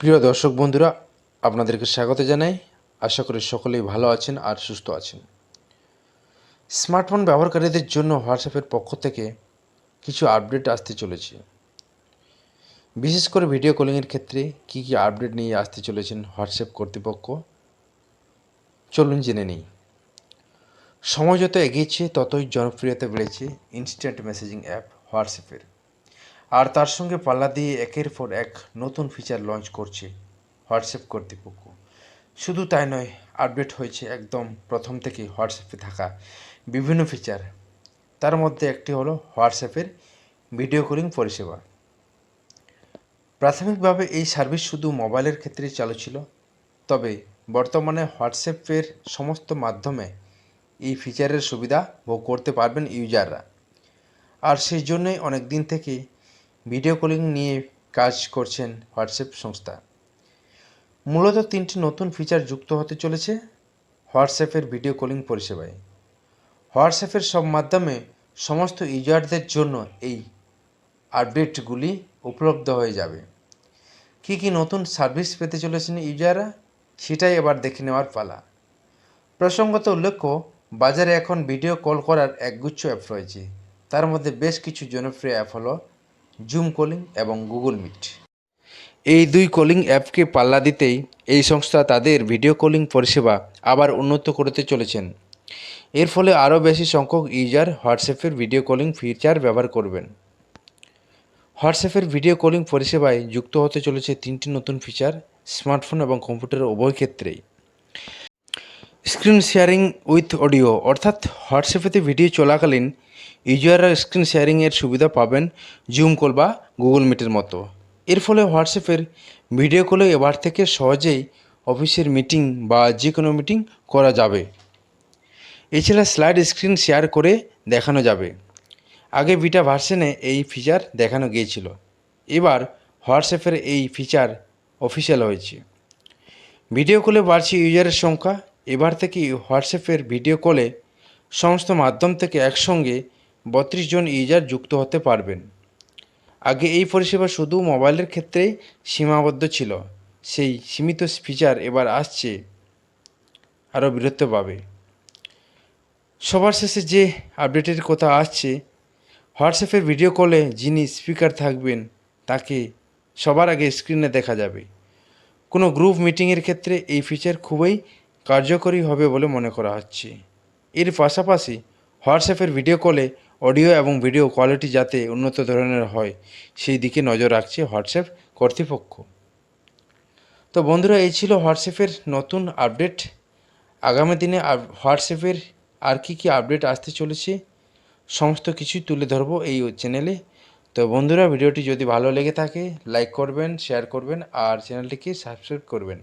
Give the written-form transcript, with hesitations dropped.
প্রিয় দর্শক বন্ধুরা, আপনাদেরকে স্বাগত জানাই। আশা করি সকলেই ভালো আছেন আর সুস্থ আছেন। স্মার্টফোন ব্যবহারকারীদের জন্য হোয়াটসঅ্যাপের পক্ষ থেকে কিছু আপডেট আসতে চলেছে। বিশেষ করে ভিডিও কলিংয়ের ক্ষেত্রে কী কী আপডেট নিয়ে আসতে চলেছেন হোয়াটসঅ্যাপ কর্তৃপক্ষ, চলুন জেনে নিই। সময় যত এগিয়েছে ততই জনপ্রিয়তা বেড়েছে ইনস্ট্যান্ট মেসেজিং অ্যাপ হোয়াটসঅ্যাপের। আর তার সঙ্গে পাল্লা দিয়ে একের পর এক নতুন ফিচার লঞ্চ করছে হোয়াটসঅ্যাপ কর্তৃপক্ষ। শুধু তাই নয়, আপডেট হয়েছে একদম প্রথম থেকেই হোয়াটসঅ্যাপে থাকা বিভিন্ন ফিচার। তার মধ্যে একটি হলো হোয়াটসঅ্যাপের ভিডিও কলিং পরিষেবা। প্রাথমিকভাবে এই সার্ভিস শুধু মোবাইলের ক্ষেত্রেই চালু ছিল, তবে বর্তমানে হোয়াটসঅ্যাপের সমস্ত মাধ্যমে এই ফিচারের সুবিধা ভোগ করতে পারবেন ইউজাররা। আর সেই জন্যই অনেক দিন থেকে ভিডিও কলিং নিয়ে কাজ করছেন হোয়াটসঅ্যাপ সংস্থা। মূলত 3টি নতুন ফিচার যুক্ত হতে চলেছে হোয়াটসঅ্যাপের ভিডিও কলিং পরিষেবায়। হোয়াটসঅ্যাপের সব মাধ্যমে সমস্ত ইউজারদের জন্য এই আপডেটগুলি উপলব্ধ হয়ে যাবে। কী কী নতুন সার্ভিস পেতে চলেছেন ইউজাররা, সেটাই এবার দেখে নেওয়ার পালা। প্রসঙ্গত উল্লেখ্য, বাজারে এখন ভিডিও কল করার একগুচ্ছ অ্যাপ রয়েছে। তার মধ্যে বেশ কিছু জনপ্রিয় অ্যাপ হলো জুম কলিং এবং গুগল মিট। এই দুই কলিং অ্যাপকে পাল্লা দিতেই এই সংস্থা তাদের ভিডিও কলিং পরিষেবা আবার উন্নত করতে চলেছেন। এর ফলে আরও বেশি সংখ্যক ইউজার হোয়াটসঅ্যাপের ভিডিও কলিং ফিচার ব্যবহার করবেন। হোয়াটসঅ্যাপের ভিডিও কলিং পরিষেবায় যুক্ত হতে চলেছে 3টি নতুন ফিচার, স্মার্টফোন এবং কম্পিউটার উভয় ক্ষেত্রেই। স্ক্রিন শেয়ারিং উইথ অডিও, অর্থাৎ হোয়াটসঅ্যাপেতে ভিডিও চলাকালীন ইউজাররা স্ক্রিন শেয়ারিংয়ের সুবিধা পাবেন জুম কল বা গুগল মিটের মতো। এর ফলে হোয়াটসঅ্যাপের ভিডিও কলে এবার থেকে সহজেই অফিসের মিটিং বা যে কোনো মিটিং করা যাবে। এছাড়া স্লাইড স্ক্রিন শেয়ার করে দেখানো যাবে। আগে বিটা ভার্সনে এই ফিচার দেখানো গিয়েছিল, এবার হোয়াটসঅ্যাপের এই ফিচার অফিসিয়াল হয়েছে। ভিডিও কলে বাড়ছে ইউজারের সংখ্যা। এবার থেকে হোয়াটসঅ্যাপের ভিডিও কলে সমস্ত মাধ্যম থেকে একসঙ্গে 32 জন ইউজার যুক্ত হতে পারবেন। আগে এই পরিষেবা শুধু মোবাইলের ক্ষেত্রেই সীমাবদ্ধ ছিল, সেই সীমিত ফিচার এবার আসছে আরও বৃহত্তর পাবে। সবার শেষে যে আপডেটের কথা আসছে, হোয়াটসঅ্যাপের ভিডিও কলে যিনি স্পিকার থাকবেন তাকে সবার আগে স্ক্রিনে দেখা যাবে। কোনো গ্রুপ মিটিংয়ের ক্ষেত্রে এই ফিচার খুবই কার্যকরী হবে বলে মনে করা হচ্ছে। এর পাশাপাশি হোয়াটসঅ্যাপের ভিডিও কলে অডিও এবং ভিডিও কোয়ালিটি যাতে উন্নত ধরনের হয় সেই দিকে নজর রাখছে হোয়াটসঅ্যাপ কর্তৃপক্ষ। তো বন্ধুরা, এই ছিল হোয়াটসঅ্যাপের নতুন আপডেট। আগামী দিনে হোয়াটসঅ্যাপের আর কি আপডেট আসতে চলেছে সমস্ত কিছুই তুলে ধরবো এই চ্যানেলে। তো বন্ধুরা, ভিডিওটি যদি ভালো লেগে থাকে লাইক করবেন, শেয়ার করবেন আর চ্যানেলটিকে সাবস্ক্রাইব করবেন।